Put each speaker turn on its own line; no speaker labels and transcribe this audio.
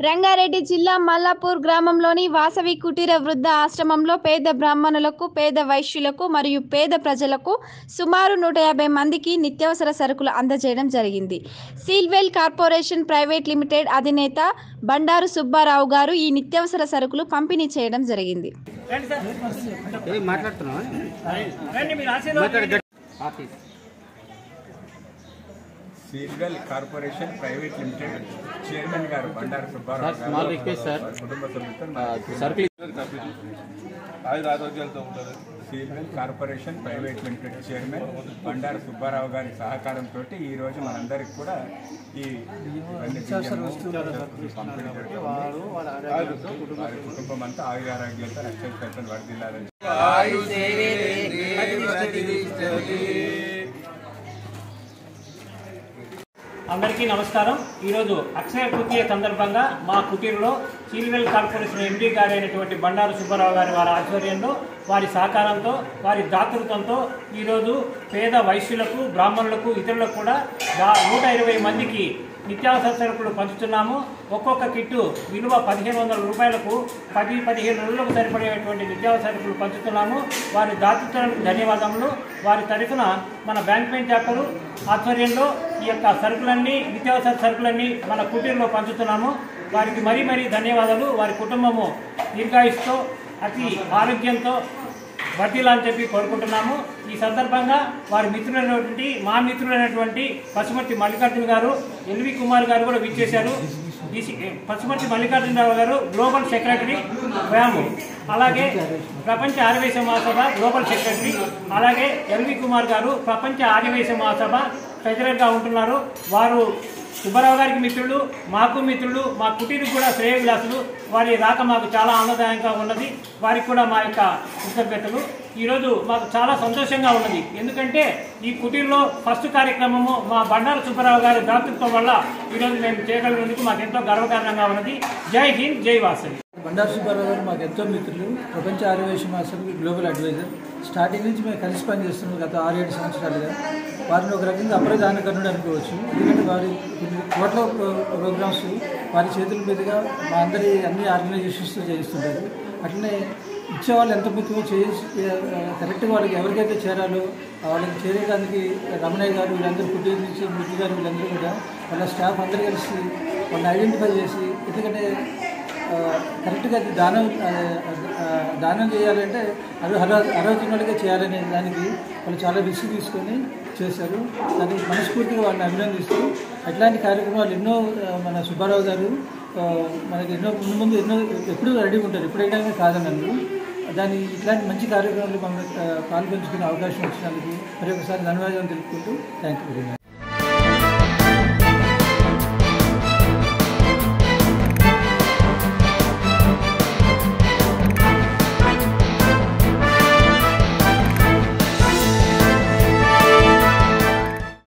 రంగారెడ్డి జిల్లా మల్లాపూర్ గ్రామంలోని వాసవి కుటీర వృద్ధ ఆశ్రమంలో పేద బ్రాహ్మణులకు, పేద వైశ్యులకు మరియు పేద ప్రజలకు సుమారు 150 మందికి నిత్యావసర సరుకులు అందజేయడం జరిగింది. సీల్వెల్ కార్పొరేషన్ ప్రైవేట్ లిమిటెడ్ అధినేత బండారు సుబ్బారావు గారు ఈ నిత్యావసర సరుకులు పంపిణీ చేయడం జరిగింది.
Sealwell corporation private limited chairman గారు బండారు సుబ్బారావు కుటుంబ సభ్యులతో Sealwell corporation private limited chairman Bandaru Subbarao గారి సహకారంతో ఈ రోజు మనందరికి కూడా ఈ వారి కుటుంబం అంతా ఆరోగ్యాలతో రక్షణ వర్ధిల్లాలని.
అందరికీ నమస్కారం. ఈరోజు అక్షయ తృతీయ సందర్భంగా మా కుటీరులో సీల్వెల్ కార్పొరేషన్ ఎండీ గారు అయినటువంటి బండారు సుబ్బారావు గారి వారి ఆధ్వర్యంలో, వారి సహకారంతో, వారి దాతృత్వంతో ఈరోజు పేద వైశ్యులకు, బ్రాహ్మణులకు, ఇతరులకు కూడా 120 మందికి నిత్యావసర సరుకులు పంచుతున్నాము. ఒక్కొక్క కిట్టు విలువ 1500 రూపాయలకు 10-15 రోజులకు సరిపడేటువంటి నిత్యావసర సరుకులు పంచుతున్నాము. వారి దాతృత్వానికి ధన్యవాదములు. వారి తరఫున మన బ్యాంక్ శాఖలు ఆధ్వర్యంలో ఈ యొక్క సరుకులన్నీ, నిత్యావసర సరుకులన్నీ మన కుటీరులో పంచుతున్నాము. వారికి మరీ ధన్యవాదాలు. వారి కుటుంబము దీర్ఘాయుస్తో, అతి ఆరోగ్యంతో వర్ధిల్లాలని చెప్పి కోరుకుంటున్నాము. ఈ సందర్భంగా వారి మా మిత్రులైనటువంటి పసుమర్తి మల్లికార్జున గారు, ఎల్వి కుమార్ గారు కూడా విచ్చేశారు. పసుమర్తి మల్లికార్జునరావు గారు గ్లోబల్ సెక్రటరీ వ్యాము, అలాగే ప్రపంచ ఆర్యవైశ్య మహాసభ గ్లోబల్ సెక్రటరీ, అలాగే ఎల్వి కుమార్ గారు ప్రపంచ ఆర్యవైశ్య మహాసభ ట్రెజరర్గా ఉంటున్నారు. వారు సుబ్బారావు గారికి మిత్రులు, మాకు మిత్రులు, మా కుటీరుకు కూడా శ్రేయోభిలాసులు. వారి రాక మాకు చాలా ఆనందదాయకంగా ఉన్నది. వారికి కూడా మా యొక్క కృతజ్ఞతలు. ఈరోజు మాకు చాలా సంతోషంగా ఉన్నది. ఎందుకంటే ఈ కుటీరులో ఫస్ట్ కార్యక్రమము మా బండారు సుబ్బారావు గారి దాతృత్వం వల్ల ఈరోజు మేము చేయగలిగినందుకు మాకు ఎంతో గర్వకారణంగా ఉన్నది. జై హింద్, జై వాసవి.
బండారు సుబ్బారావు గారు మాకు ఎంతో మిత్రులు, ప్రపంచ ఆర్యవైశ్య మహాసభకి గ్లోబల్ అడ్వైజర్. స్టార్టింగ్ నుంచి మేము కలిసి పనిచేస్తున్నాం గత 6-7 సంవత్సరాలుగా. వారిని ఒక రకంగా అప్రదానకరుడు అనుకోవచ్చు. ఎందుకంటే వారి కోట్ల ప్రోగ్రామ్స్ వారి చేతుల మీదుగా మా అన్ని ఆర్గనైజేషన్స్తో చేయిస్తుంటారు. అట్లనే ఇచ్చేవాళ్ళు ఎంత ముఖ్యమో కరెక్ట్గా వాళ్ళకి ఎవరికైతే చేరాలో వాళ్ళకి చేరేయడానికి రమణయ్య గారు, వీళ్ళందరూ కుటీరు నుంచి మూర్తి గారు, వీళ్ళందరూ కూడా వాళ్ళ స్టాఫ్ అందరూ కలిసి వాళ్ళని ఐడెంటిఫై చేసి, ఎందుకంటే కరెక్ట్గా అది దానం చేయాలంటే అది అర్హులకే చేయాలనే దానికి వాళ్ళు చాలా రిస్క్ తీసుకొని చేశారు. దానికి మనస్ఫూర్తిగా వాళ్ళని అభినందిస్తూ, అట్లాంటి కార్యక్రమాలు ఎన్నో మన సుబ్బారావు గారు మనకి ముందు ఎప్పుడూ రెడీగా ఉంటారు, ఎప్పుడైనా కాదన్నారు. ఇట్లాంటి మంచి కార్యక్రమాలు మనం పాల్పంచుకునే అవకాశం వచ్చినందుకు మరి ఒకసారి ధన్యవాదాలు తెలుపుకుంటూ థ్యాంక్ యూ వెరీ మచ్.